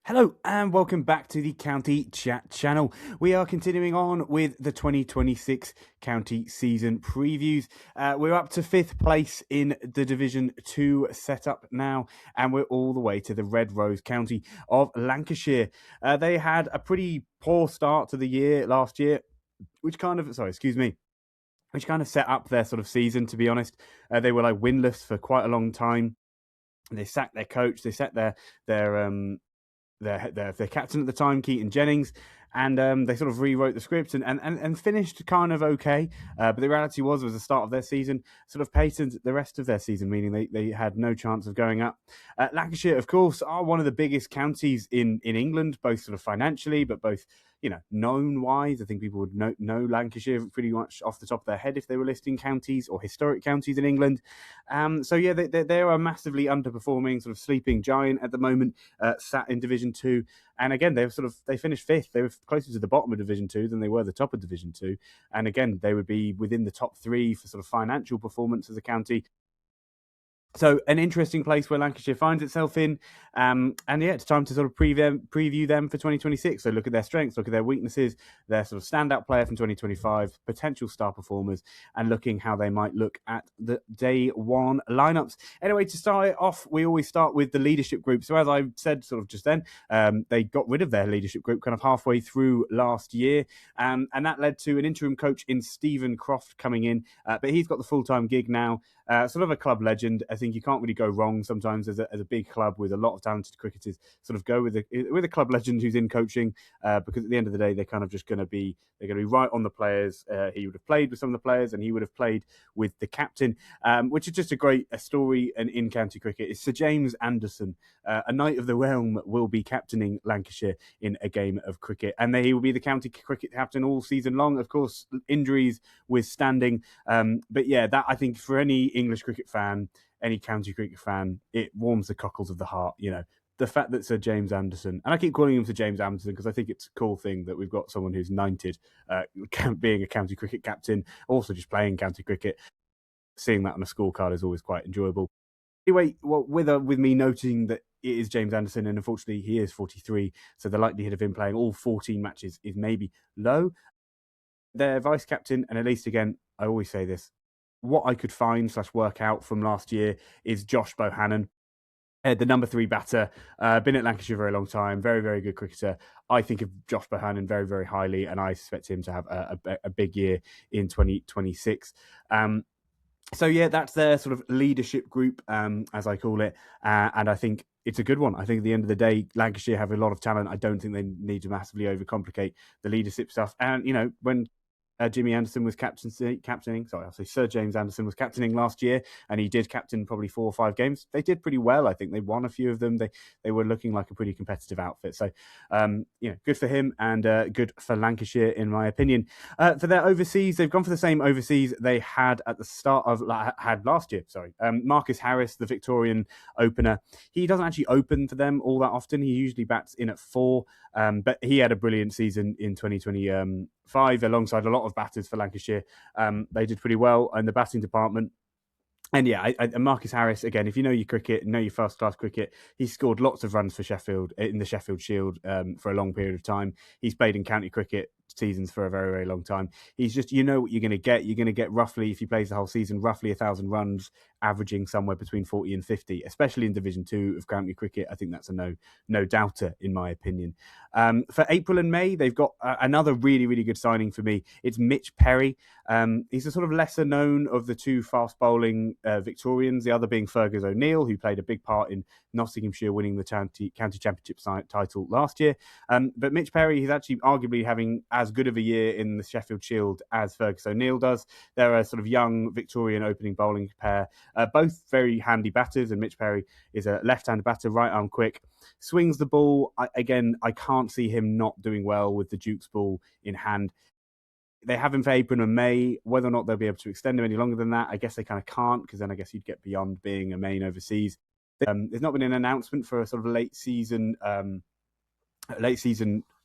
Hello and welcome back to the County Chat channel. We are continuing on with the 2026 county season previews. We're up to 5th place in the Division 2 setup now, and we're all the way to the Red Rose County of Lancashire. They had a pretty poor start to the year last year, which kind of set up their sort of season, to be honest. They were like winless for quite a long time. They sacked their coach. They set their captain at the time, Keaton Jennings, and they sort of rewrote the script and finished kind of okay. But the reality was the start of their season sort of patented the rest of their season, meaning they had no chance of going up. Lancashire, of course, are one of the biggest counties in England, both sort of financially, but both known wise. I think people would know Lancashire pretty much off the top of their head if they were listing counties or historic counties in England. So yeah, they are a massively underperforming sort of sleeping giant at the moment, sat in Division 2. And again, they finished 5th. They were closer to the bottom of Division 2 than they were the top of Division 2. And again, they would be within the top 3 for sort of financial performance as a county. So an interesting place where Lancashire finds itself in. And yeah, it's time to sort of preview them for 2026. So look at their strengths, look at their weaknesses, their sort of standout player from 2025, potential star performers, and looking how they might look at the day one lineups. Anyway, to start it off, we always start with the leadership group. So as I said sort of just then, they got rid of their leadership group kind of halfway through last year. And that led to an interim coach in Stephen Croft coming in. But he's got the full-time gig now. Sort of a club legend. I think you can't really go wrong sometimes as a big club with a lot of talented cricketers. Sort of go with a club legend who's in coaching, because at the end of the day, they're kind of just going to be right on the players. He would have played with some of the players, and he would have played with the captain, which is just a great story. And in county cricket, is Sir James Anderson, a Knight of the Realm, will be captaining Lancashire in a game of cricket, and he will be the county cricket captain all season long. Of course, injuries withstanding, but yeah, that I think for any English cricket fan, any county cricket fan, it warms the cockles of the heart. The fact that Sir James Anderson, and I keep calling him Sir James Anderson because I think it's a cool thing that we've got someone who's knighted, being a county cricket captain, also just playing county cricket. Seeing that on a scorecard is always quite enjoyable. Anyway, with me noting that it is James Anderson, and unfortunately he is 43, so the likelihood of him playing all 14 matches is maybe low. Their vice captain, and at least again, I always say this, what I could find / work out from last year is Josh Bohannon, the number 3 batter, been at Lancashire for a very long time, very, very good cricketer. I think of Josh Bohannon very, very highly, and I expect him to have a big year in 2026. So yeah, that's their sort of leadership group, as I call it, and I think it's a good one. I think at the end of the day, Lancashire have a lot of talent. I don't think they need to massively overcomplicate the leadership stuff. And when Jimmy Anderson was captaining. Sorry, I'll say Sir James Anderson was captaining last year, and he did captain probably 4 or 5 games. They did pretty well. I think they won a few of them. They were looking like a pretty competitive outfit. So, good for him and good for Lancashire, in my opinion. For their overseas, they've gone for the same overseas they had at the start of had last year. Sorry, Marcus Harris, the Victorian opener. He doesn't actually open for them all that often. He usually bats in at 4, but he had a brilliant season in 2025 alongside a lot of batters for Lancashire. They did pretty well in the batting department. And yeah, Marcus Harris, again, if you know your cricket, know your first-class cricket, he's scored lots of runs for Sheffield in the Sheffield Shield for a long period of time. He's played in county cricket seasons for a very, very long time. He's just, what you're going to get. You're going to get roughly, if he plays the whole season, roughly 1,000 runs, averaging somewhere between 40 and 50, especially in Division 2 of county cricket. I think that's a no doubter, in my opinion. For April and May, they've got another really, really good signing for me. It's Mitch Perry. He's a sort of lesser known of the 2 fast bowling Victorians, the other being Fergus O'Neill, who played a big part in Nottinghamshire winning the county championship title last year. But Mitch Perry, he's actually arguably having as good of a year in the Sheffield Shield as Fergus O'Neill does. They're a sort of young Victorian opening bowling pair, both very handy batters, and Mitch Perry is a left-handed batter, right-arm quick, swings the ball. I can't see him not doing well with the Duke's ball in hand. They have him for April and May. Whether or not they'll be able to extend him any longer than that, I guess they kind of can't, because then I guess you'd get beyond being a main overseas. There's not been an announcement for a sort of late season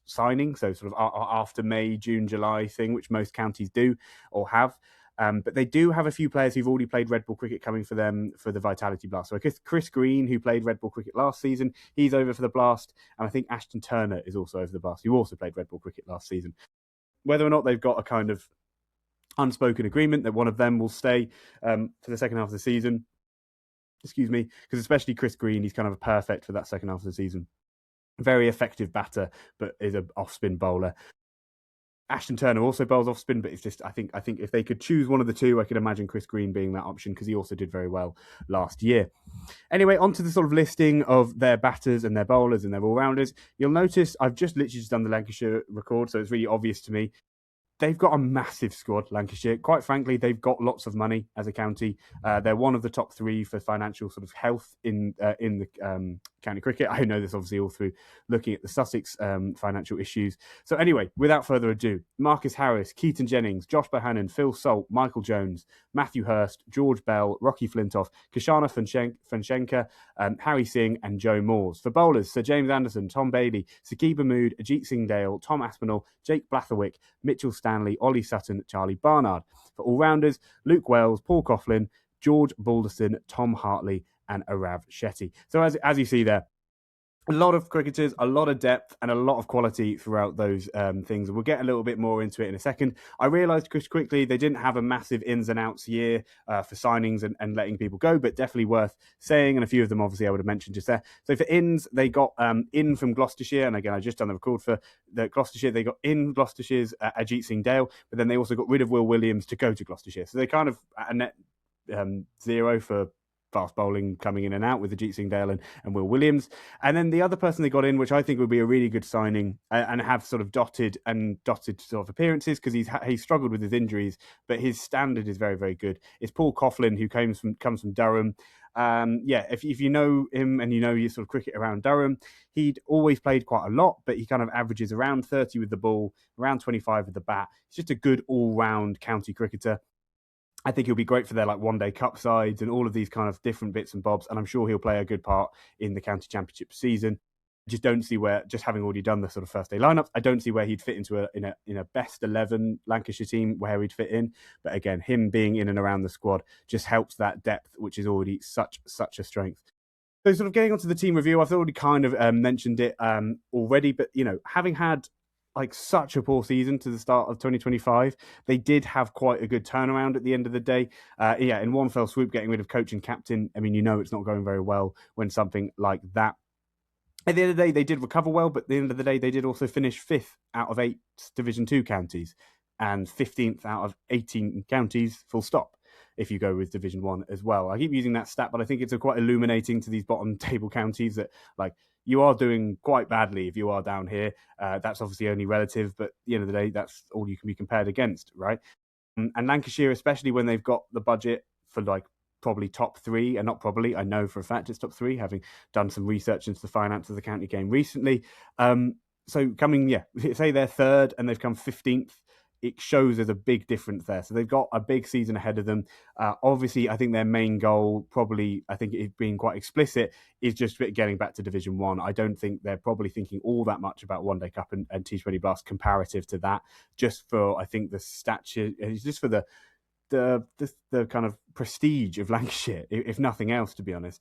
signing, so sort of after May, June, July thing, which most counties do or have. But they do have a few players who've already played red ball cricket coming for them for the Vitality Blast. So Chris Green, who played red ball cricket last season, he's over for the Blast. And I think Ashton Turner is also over the Blast, who also played red ball cricket last season. Whether or not they've got a kind of unspoken agreement that one of them will stay for the second half of the season, excuse me, because especially Chris Green, he's kind of perfect for that second half of the season. Very effective batter, but is an off-spin bowler. Ashton Turner also bowls off spin, but it's just I think if they could choose one of the two, I could imagine Chris Green being that option because he also did very well last year. Anyway, onto the sort of listing of their batters and their bowlers and their all-rounders. You'll notice I've just literally just done the Lancashire record, so it's really obvious to me. They've got a massive squad, Lancashire. Quite frankly, they've got lots of money as a county. They're one of the top three for financial sort of health in the county cricket. I know this obviously all through looking at the Sussex financial issues. So anyway, without further ado, Marcus Harris, Keaton Jennings, Josh Bohannon, Phil Salt, Michael Jones, Matthew Hurst, George Bell, Rocky Flintoff, Kashana Funshenka, Harry Singh and Joe Moores. For bowlers, Sir James Anderson, Tom Bailey, Sakib Mahmood, Ajit Singh Dale, Tom Aspinall, Jake Blatherwick, Mitchell Stanley, Ollie Sutton, Charlie Barnard. For all-rounders, Luke Wells, Paul Coughlin, George Balderson, Tom Hartley and Arav Shetty. So as you see there, a lot of cricketers, a lot of depth, and a lot of quality throughout those things. And we'll get a little bit more into it in a second. I realised just quickly they didn't have a massive ins and outs year for signings and letting people go, but definitely worth saying. And a few of them, obviously, I would have mentioned just there. So for ins, they got in from Gloucestershire. And again, I just done the record for the Gloucestershire. They got in Gloucestershire's Ajit Singh Dale, but then they also got rid of Will Williams to go to Gloucestershire. So they kind of a net zero for fast bowling coming in and out with Ajit Singh Dale and Will Williams. And then the other person they got in, which I think would be a really good signing and have sort of dotted sort of appearances because he's struggled with his injuries, but his standard is very, very good. It's Paul Coughlin, who comes from Durham. If you know him and you know your sort of cricket around Durham, he'd always played quite a lot, but he kind of averages around 30 with the ball, around 25 with the bat. He's just a good all-round county cricketer. I think he'll be great for their like one-day cup sides and all of these kind of different bits and bobs, and I'm sure he'll play a good part in the county championship season. I just don't see where, just having already done the sort of first day lineup, I don't see where he'd fit into a best 11 Lancashire team where he'd fit in. But again, him being in and around the squad just helps that depth, which is already such a strength. So sort of getting onto the team review, I've already kind of mentioned it already, but having had like such a poor season to the start of 2025, they did have quite a good turnaround at the end of the day. In one fell swoop, getting rid of coach and captain. I mean, it's not going very well when something like that. At the end of the day, they did recover well, but at the end of the day, they did also finish 5th out of 8 Division 2 counties and 15th out of 18 counties, full stop, if you go with Division 1 as well. I keep using that stat, but I think it's quite illuminating to these bottom table counties that, like, you are doing quite badly if you are down here. That's obviously only relative, but at the end of the day, that's all you can be compared against, right? And Lancashire, especially when they've got the budget for like probably top 3, and not probably, I know for a fact it's top 3, having done some research into the finance of the county game recently. So say they're 3rd and they've come 15th. It shows there's a big difference there. So they've got a big season ahead of them. Obviously, I think their main goal, probably, I think it being quite explicit, is just getting back to Division 1. I don't think they're probably thinking all that much about One Day Cup and T20 Blast comparative to that, just for, I think, the stature, just for the kind of prestige of Lancashire, if nothing else, to be honest.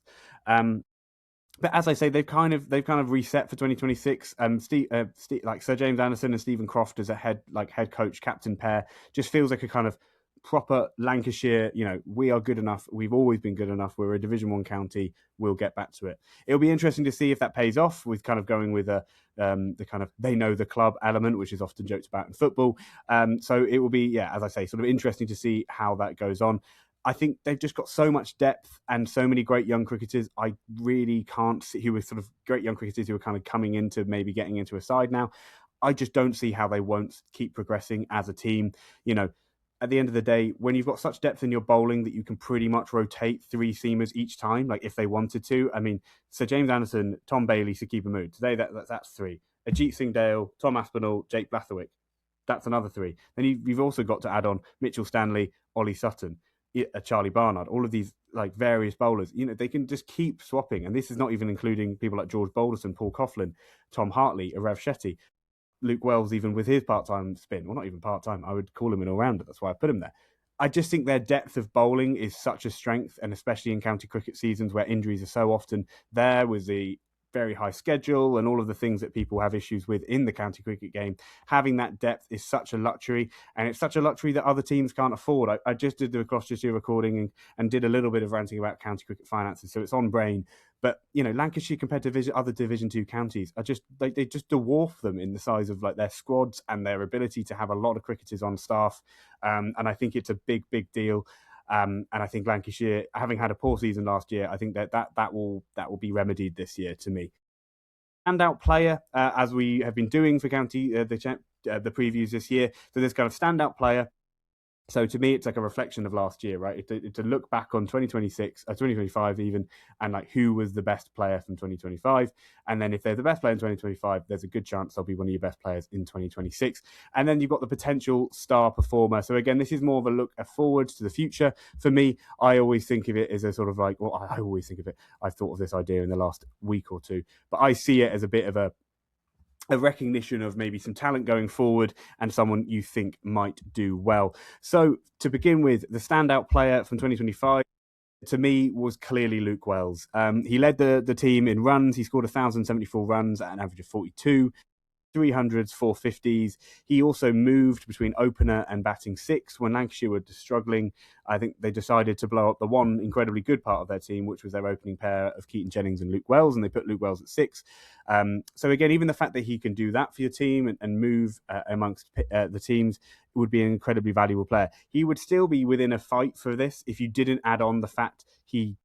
But as I say, they've kind of reset for 2026. Like Sir James Anderson and Stephen Croft as a head coach captain pair just feels like a kind of proper Lancashire. We are good enough. We've always been good enough. We're a Division 1 county. We'll get back to it. It'll be interesting to see if that pays off with kind of going with the kind of they know the club element, which is often joked about in football. So it will be, as I say, sort of interesting to see how that goes on. I think they've just got so much depth and so many great young cricketers. I really can't see who are sort of great young cricketers who are kind of coming into maybe getting into a side now. I just don't see how they won't keep progressing as a team. At the end of the day, when you've got such depth in your bowling that you can pretty much rotate 3 seamers each time, like if they wanted to. I mean, Sir James Anderson, Tom Bailey, Sakib Mahmood. Today, that's 3. Ajit Singh Dale, Tom Aspinall, Jake Blatherwick. That's another 3. Then you've also got to add on Mitchell Stanley, Ollie Sutton, Charlie Barnard, all of these like various bowlers. They can just keep swapping. And this is not even including people like George Balderson, Paul Coughlin, Tom Hartley, Arav Shetty, Luke Wells, even with his part-time spin. Well, not even part-time. I would call him an all-rounder. That's why I put him there. I just think their depth of bowling is such a strength, and especially in county cricket seasons where injuries are so often there, with the very high schedule and all of the things that people have issues with in the county cricket game. Having that depth is such a luxury, and it's such a luxury that other teams can't afford. I just did the Gloucestershire recording and did a little bit of ranting about county cricket finances, so it's on brain. But Lancashire compared to other Division 2 counties are just they just dwarf them in the size of like their squads and their ability to have a lot of cricketers on staff. And I think it's a big deal. And I think Lancashire, having had a poor season last year, I think that will be remedied this year to me. Standout player, as we have been doing for county the previews this year. So this kind of standout player. So to me, it's like a reflection of last year, right? It's a look back on 2026, 2025 even, and like who was the best player from 2025. And then if they're the best player in 2025, there's a good chance they'll be one of your best players in 2026. And then you've got the potential star performer. So again, this is more of a look forward to the future. For me, I always think of it as a sort of like, well, I always think of it. I've thought of this idea in the last week or two, but I see it as a bit of a recognition of maybe some talent going forward and someone you think might do well. So to begin with, the standout player from 2025 to me was clearly Luke Wells. He led the team in runs. He scored 1,074 runs at an average of 42. 300s, 450s. He also moved between opener and batting six when Lancashire were struggling. I think they decided to blow up the one incredibly good part of their team, which was their opening pair of Keaton Jennings and Luke Wells, and they put Luke Wells at six. So again, even the fact that he can do that for your team and move amongst the teams would be an incredibly valuable player. He would still be within a fight for this if you didn't add on the fact he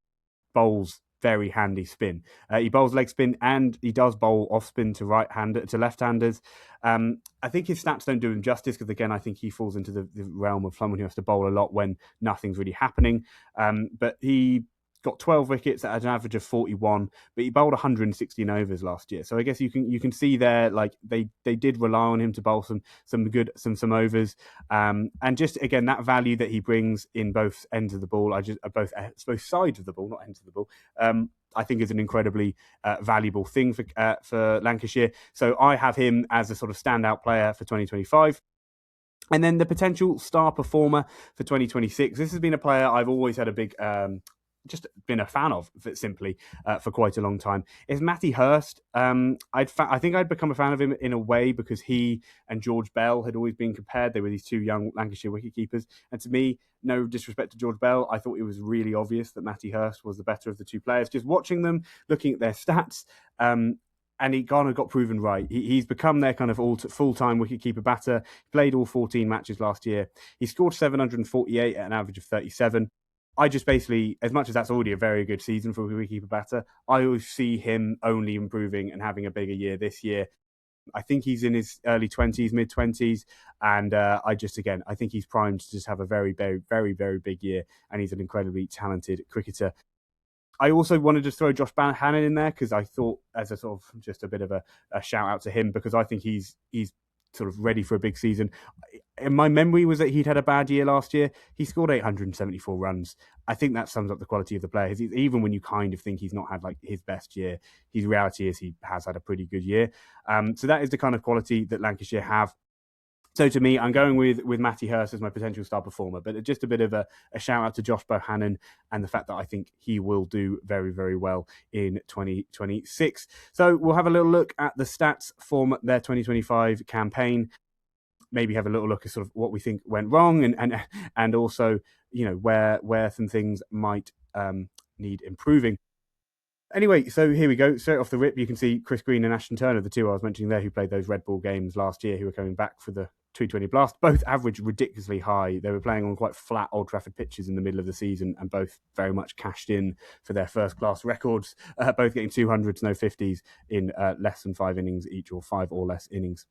bowls very handy spin. He bowls leg spin and he does bowl off spin to left-handers. I think his stats don't do him justice because, again, I think he falls into the realm of someone who has to bowl a lot when nothing's really happening. But he got 12 wickets at an average of 41, but he bowled 116 overs last year. So I guess you can see there, like they did rely on him to bowl some overs, and just again that value that he brings in both ends of the ball. Both sides of the ball, not ends of the ball. I think is an incredibly valuable thing for Lancashire. So I have him as a sort of standout player for 2025. And then the potential star performer for 2026. This has been a player I've always had a big just been a fan of, simply, for quite a long time, is Matty Hurst. I think I'd become a fan of him in a way because he and George Bell had always been compared. They were these two young Lancashire wicketkeepers. And to me, no disrespect to George Bell, I thought it was really obvious that Matty Hurst was the better of the two players. Just watching them, looking at their stats, and he kind of got proven right. He's become their kind of full-time wicketkeeper batter. He played all 14 matches last year. He scored 748 at an average of 37. I just basically, as much as that's already a very good season for a wicketkeeper batter, I always see him only improving and having a bigger year this year. I think he's in his early 20s, mid-20s, and I think he's primed to just have a very, very, very, very big year, and he's an incredibly talented cricketer. I also wanted to throw Josh Hannon in there because I thought, as a sort of just a bit of a shout out to him, because I think he's sort of ready for a big season. And my memory was that he'd had a bad year last year. He scored 874 runs. I think that sums up the quality of the player. Even when you kind of think he's not had like his best year, his reality is he has had a pretty good year. So that is the kind of quality that Lancashire have. So to me, I'm going with Matty Hurst as my potential star performer, but just a bit of a shout out to Josh Bohannon and the fact that I think he will do very, very well in 2026. So we'll have a little look at the stats from their 2025 campaign. Maybe have a little look at sort of what we think went wrong and also, where some things might need improving. Anyway, so here we go. Straight off the rip, you can see Chris Green and Ashton Turner, the two I was mentioning there, who played those Red Bull games last year, who were coming back for the T20 Blast. Both averaged ridiculously high. They were playing on quite flat Old Trafford pitches in the middle of the season, and both very much cashed in for their first-class records, both getting 200s, no 50s in less than 5 innings each, or 5 or less innings.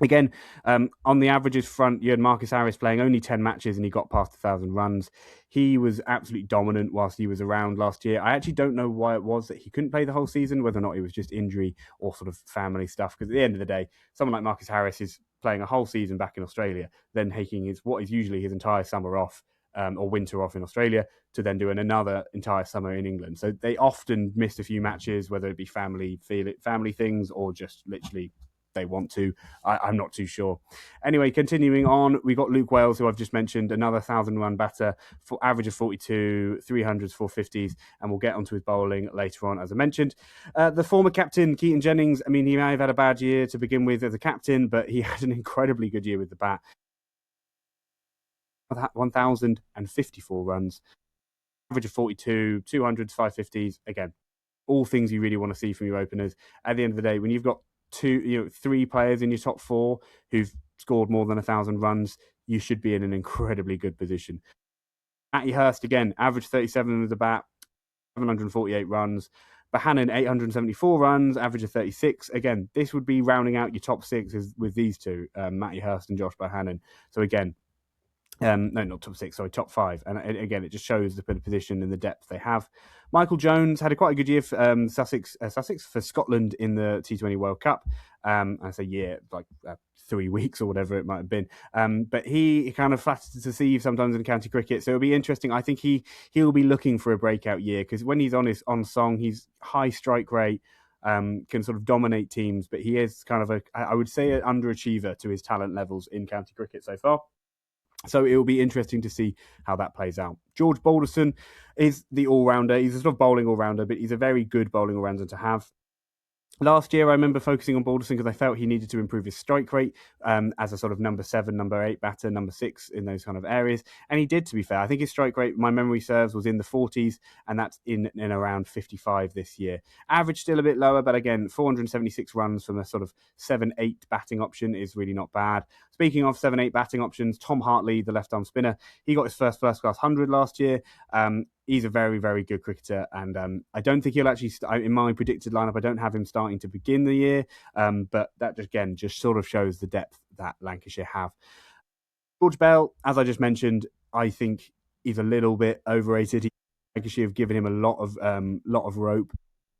Again, on the averages front, you had Marcus Harris playing only 10 matches and he got past 1,000 runs. He was absolutely dominant whilst he was around last year. I actually don't know why it was that he couldn't play the whole season, whether or not it was just injury or sort of family stuff. Because at the end of the day, someone like Marcus Harris is playing a whole season back in Australia, then taking what is usually his entire summer off, or winter off in Australia, to then do another entire summer in England. So they often missed a few matches, whether it be family things or just literally they want to. I'm not too sure. Anyway, continuing on, we got Luke Wales, who I've just mentioned, another 1,000-run batter, for average of 42, 300s, 450s, and we'll get onto his bowling later on, as I mentioned. The former captain, Keaton Jennings, I mean, he may have had a bad year to begin with as a captain, but he had an incredibly good year with the bat. 1,054 runs, average of 42, 200s, 550s. Again, all things you really want to see from your openers. At the end of the day, when you've got three players in your top four who've scored more than 1,000 runs, you should be in an incredibly good position. Matty Hurst, again, average 37 with the bat, 748 runs. Bohannon, 874 runs, average of 36. Again, this would be rounding out your top six with these two, Matty Hurst and Josh Bohannon. So again, no, not top six, sorry, top five. And again, it just shows the position and the depth they have. Michael Jones had quite a good year for Sussex for Scotland in the T20 World Cup. I say year, like 3 weeks or whatever it might have been. But he kind of flatters to deceive sometimes in county cricket. So it'll be interesting. I think he'll be looking for a breakout year, because when he's on song, he's high strike rate. Can sort of dominate teams, but he is kind of I would say, an underachiever to his talent levels in county cricket so far. So it will be interesting to see how that plays out. George Balderson is the all-rounder. He's a sort of bowling all-rounder, but he's a very good bowling all-rounder to have. Last year, I remember focusing on Balderson because I felt he needed to improve his strike rate as a sort of number 7, number 8 batter, number 6 in those kind of areas. And he did, to be fair. I think his strike rate, my memory serves, was in the 40s, and that's in around 55 this year. Average still a bit lower, but again, 476 runs from a sort of 7-8 batting option is really not bad. Speaking of 7-8 batting options, Tom Hartley, the left-arm spinner, he got his first-class 100 last year. He's a very, very good cricketer, and I don't think he'll actually, in my predicted lineup, I don't have him starting to begin the year, but that, again, just sort of shows the depth that Lancashire have. George Bell, as I just mentioned, I think he's a little bit overrated. Lancashire have given him a lot of rope.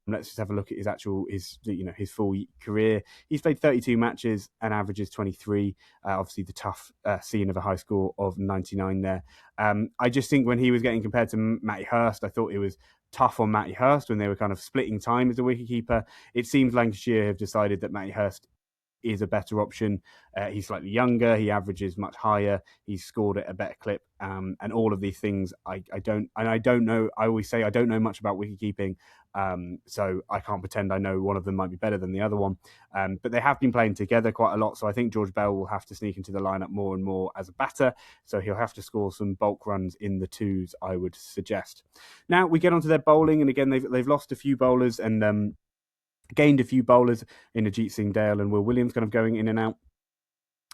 Let's just have a look at his full career. He's played 32 matches and averages 23. Obviously, the tough scene of a high score of 99 there. I just think when he was getting compared to Matty Hurst, I thought it was tough on Matty Hurst when they were kind of splitting time as a wicketkeeper. It seems Lancashire have decided that Matty Hurst is a better option. He's slightly younger. He averages much higher. He's scored at a better clip, and all of these things. I don't know. I always say I don't know much about wicketkeeping, so I can't pretend I know one of them might be better than the other one. But they have been playing together quite a lot, so I think George Bell will have to sneak into the lineup more and more as a batter. So he'll have to score some bulk runs in the twos, I would suggest. Now we get onto their bowling, and again they've lost a few bowlers and gained a few bowlers in Ajit Singh Dale and Will Williams kind of going in and out.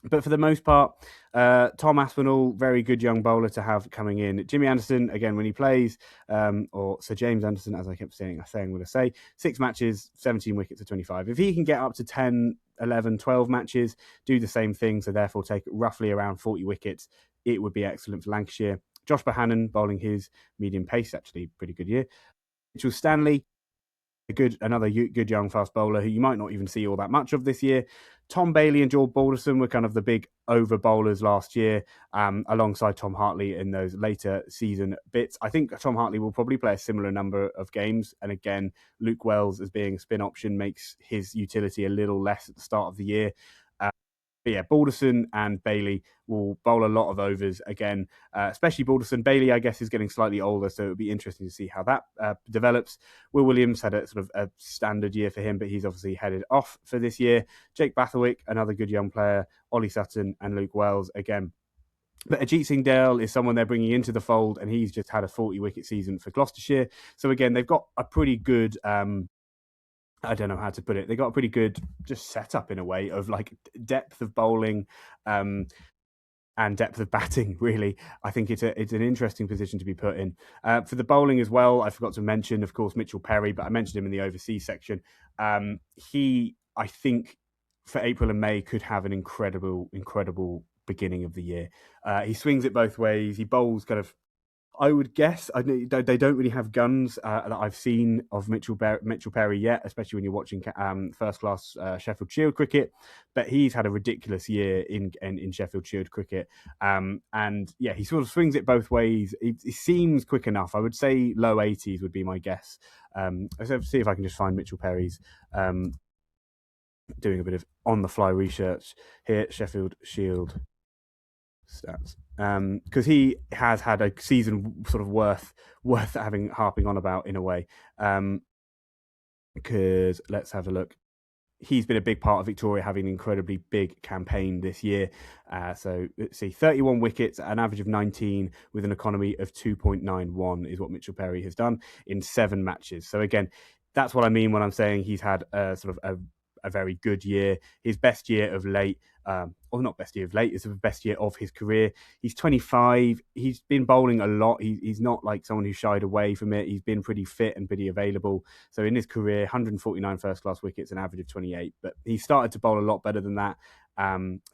But for the most part, Tom Aspinall, very good young bowler to have coming in. Jimmy Anderson, again, when he plays, or Sir James Anderson, as I kept saying, I'm going to say, 6 matches, 17 wickets to 25. If he can get up to 10, 11, 12 matches, do the same thing, so therefore take roughly around 40 wickets, it would be excellent for Lancashire. Josh Bohannon bowling his medium pace, actually pretty good year. Mitchell Stanley, another good young fast bowler who you might not even see all that much of this year. Tom Bailey and George Balderson were kind of the big over bowlers last year, alongside Tom Hartley in those later season bits. I think Tom Hartley will probably play a similar number of games. And again, Luke Wells as being a spin option makes his utility a little less at the start of the year. But yeah, Balderson and Bailey will bowl a lot of overs again, especially Balderson. Bailey, I guess, is getting slightly older, so it'll be interesting to see how that develops. Will Williams had a sort of a standard year for him, but he's obviously headed off for this year. Jake Bathwick, another good young player. Ollie Sutton and Luke Wells again. But Ajit Singh Dale is someone they're bringing into the fold, and he's just had a 40-wicket season for Gloucestershire. So again, they've got a pretty good... I don't know how to put it. They got a pretty good just setup in a way of like depth of bowling and depth of batting, really. I think it's an interesting position to be put in. For the bowling as well, I forgot to mention, of course, Mitchell Perry, but I mentioned him in the overseas section. He, I think, for April and May could have an incredible beginning of the year. He swings it both ways. He bowls kind of, I would guess, they don't really have guns that I've seen of Mitchell Perry yet, especially when you're watching first-class Sheffield Shield cricket. But he's had a ridiculous year in Sheffield Shield cricket. And yeah, he sort of swings it both ways. He seems quick enough. I would say low 80s would be my guess. Let's see if I can just find Mitchell Perry's doing a bit of on-the-fly research here. Sheffield Shield stats, because he has had a season sort of worth having harping on about in a way. Because let's have a look. He's been a big part of Victoria having an incredibly big campaign this year. So let's see, 31 wickets, an average of 19 with an economy of 2.91 is what Mitchell Perry has done in 7 matches. So again, that's what I mean when I'm saying he's had a sort of a very good year. His best year of late, or not best year of late, is the best year of his career. He's 25. He's been bowling a lot. He's not like someone who shied away from it. He's been pretty fit and pretty available. So in his career, 149 first-class wickets, an average of 28. But he started to bowl a lot better than that.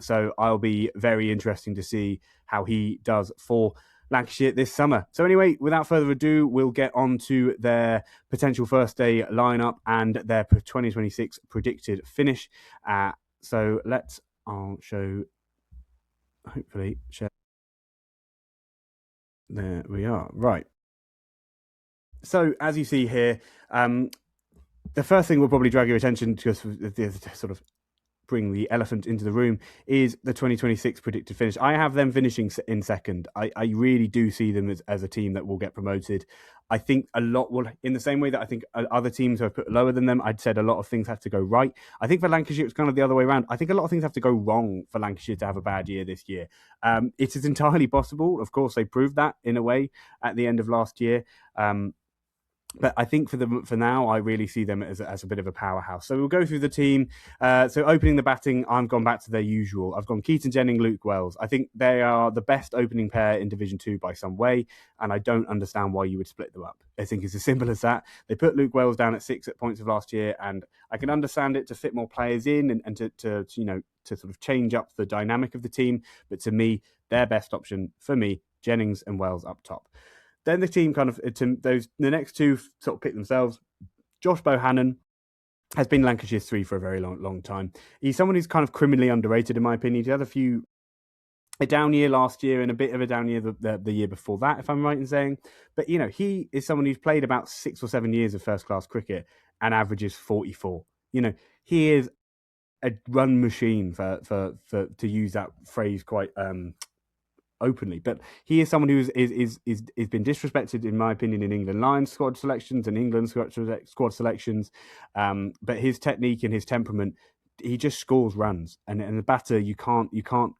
So I'll be very interesting to see how he does for Lancashire this summer. So anyway, without further ado, we'll get on to their potential first day lineup and their 2026 predicted finish. So I'll show, hopefully, share. There we are. Right. So as you see here, the first thing will probably drag your attention to sort of bring the elephant into the room is the 2026 predicted finish. I have them finishing in second. I really do see them as a team that will get promoted. I think a lot will, in the same way that I think other teams who have put lower than them, I'd said a lot of things have to go right. I think for Lancashire, it's kind of the other way around. I think a lot of things have to go wrong for Lancashire to have a bad year this year. It is entirely possible. Of course, they proved that in a way at the end of last year. But I think for now, I really see them as a bit of a powerhouse. So we'll go through the team. So opening the batting, I've gone back to their usual. I've gone Keaton Jennings, Luke Wells. I think they are the best opening pair in Division 2 by some way, and I don't understand why you would split them up. I think it's as simple as that. They put Luke Wells down at 6 at points of last year, and I can understand it to fit more players in and to sort of change up the dynamic of the team. But to me, their best option for me, Jennings and Wells up top. Then the team kind of, the next two sort of pick themselves. Josh Bohannon has been Lancashire's 3 for a very long time. He's someone who's kind of criminally underrated, in my opinion. He had a down year last year and a bit of a down year the year before that, if I'm right in saying. But, he is someone who's played about 6 or 7 years of first-class cricket and averages 44. He is a run machine, for to use that phrase quite openly, but he is someone who is been disrespected, in my opinion, in England Lions squad selections and England squad selections. But his technique and his temperament, he just scores runs, and the batter, you can't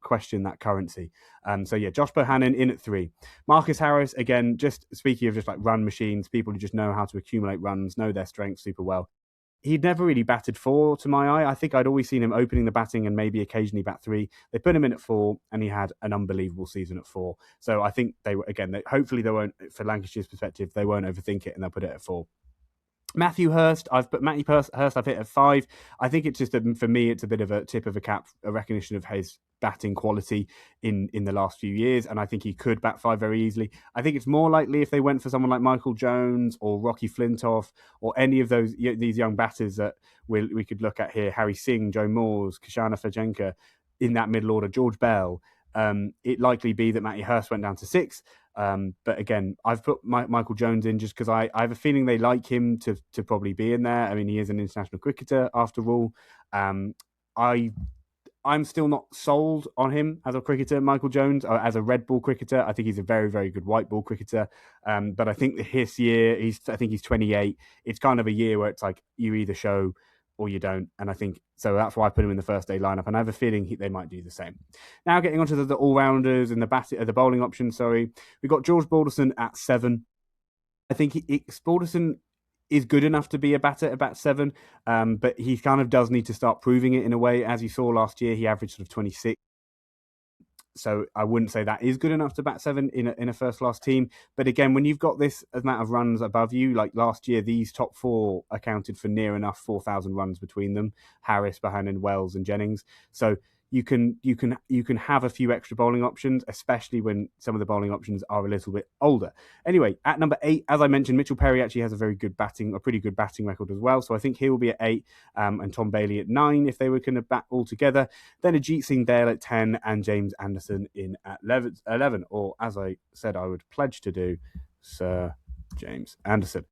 question that currency. So yeah, Josh Bohannon in at 3. Marcus Harris, again, just speaking of just like run machines, people who just know how to accumulate runs, know their strengths super well. He'd never really batted 4 to my eye. I think I'd always seen him opening the batting and maybe occasionally bat 3. They put him in at 4, and he had an unbelievable season at 4. So I think hopefully they won't, for Lancashire's perspective, they won't overthink it and they'll put it at 4. Matthew Hurst, I've hit at 5. I think it's just for me, it's a bit of a tip of a cap, a recognition of his batting quality in the last few years, and I think he could bat 5 very easily. I think it's more likely if they went for someone like Michael Jones or Rocky Flintoff or any of these young batters that we could look at here, Harry Singh, Joe Moores, Kishana Fajenka, in that middle order, George Bell. It likely be that Matty Hurst went down to 6. But again, I've put Michael Jones in just because I have a feeling they like him to probably be in there. I mean, he is an international cricketer after all. I'm still not sold on him as a cricketer, Michael Jones, or as a red ball cricketer. I think he's a very, very good white ball cricketer. But I think his year, he's 28. It's kind of a year where it's like you either show or you don't. And I think, so that's why I put him in the first day lineup. And I have a feeling they might do the same. Now getting onto the all-rounders and the bowling options, we've got George Balderson at 7. I think Balderson is good enough to be a batter at bat 7, but he kind of does need to start proving it in a way. As you saw last year, he averaged sort of 26. So I wouldn't say that is good enough to bat 7 in a first-class team. But again, when you've got this amount of runs above you, like last year, these top 4 accounted for near enough 4,000 runs between them: Harris, Bohannon, Wells, and Jennings. So you can have a few extra bowling options, especially when some of the bowling options are a little bit older. Anyway, at number 8, as I mentioned, Mitchell Perry actually has a pretty good batting record as well. So I think he will be at 8, and Tom Bailey at 9 if they were going to bat all together. Then Ajit Singh Dale at 10 and James Anderson in at 11, or as I said, I would pledge to do, Sir James Anderson.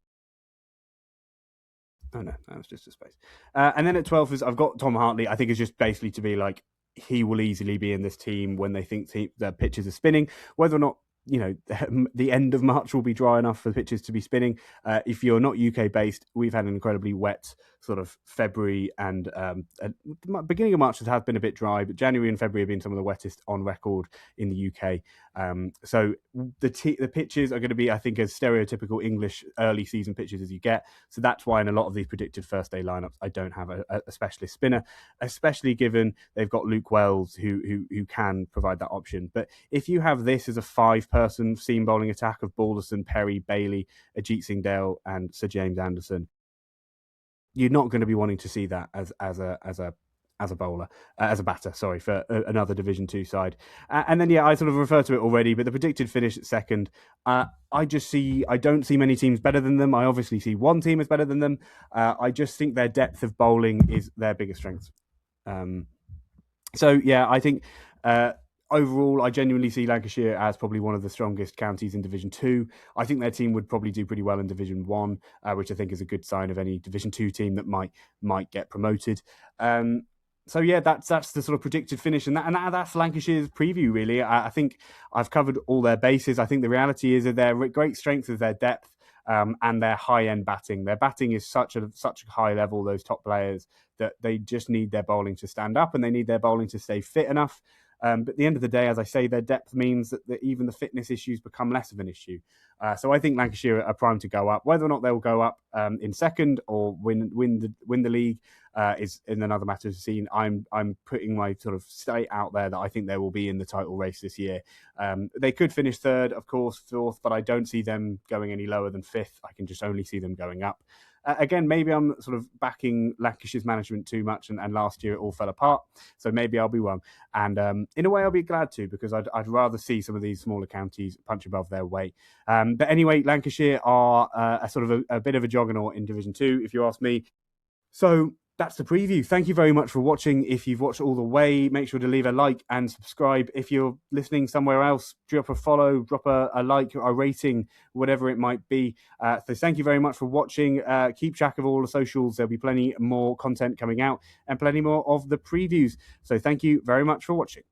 Oh no, that was just a space. And then at 12th is I've got Tom Hartley. I think it's just basically to be like he will easily be in this team when they think the pitches are spinning. Whether or not the end of March will be dry enough for the pitches to be spinning. If you're not UK based, we've had an incredibly wet sort of February and beginning of March has been a bit dry, but January and February have been some of the wettest on record in the UK. So the pitches are going to be, I think, as stereotypical English early season pitches as you get. So that's why in a lot of these predicted first day lineups, I don't have a specialist spinner, especially given they've got Luke Wells who can provide that option. But if you have this as a 5-person seam bowling attack of Balderson, Perry, Bailey, Ajit Singh Dale, and Sir James Anderson, you're not going to be wanting to see that as a bowler, as a batter, sorry, for another Division 2 side. And then, I sort of refer to it already, but the predicted finish at second, I don't see many teams better than them. I obviously see one team is better than them. I just think their depth of bowling is their biggest strength. I think overall, I genuinely see Lancashire as probably one of the strongest counties in Division 2. I think their team would probably do pretty well in Division 1, which I think is a good sign of any Division 2 team that might get promoted. That's the sort of predicted finish, and that's Lancashire's preview, really. I think I've covered all their bases. I think the reality is that their great strength is their depth and their high-end batting. Their batting is such a high level, those top players, that they just need their bowling to stand up and they need their bowling to stay fit enough. But at the end of the day, as I say, their depth means that even the fitness issues become less of an issue. So I think Lancashire are primed to go up. Whether or not they'll go up in second or win the league is in another matter to be seen. I'm putting my sort of stake out there that I think they will be in the title race this year. They could finish third, of course, fourth, but I don't see them going any lower than fifth. I can just only see them going up. Again, maybe I'm sort of backing Lancashire's management too much, and last year it all fell apart. So maybe I'll be wrong. And in a way, I'll be glad to, because I'd rather see some of these smaller counties punch above their weight. But anyway, Lancashire are a sort of a bit of a juggernaut in Division 2, if you ask me. So that's the preview. Thank you very much for watching. If you've watched all the way, make sure to leave a like and subscribe. If you're listening somewhere else, drop a follow, drop a like, a rating, whatever it might be. So thank you very much for watching. Keep track of all the socials. There'll be plenty more content coming out and plenty more of the previews. So thank you very much for watching.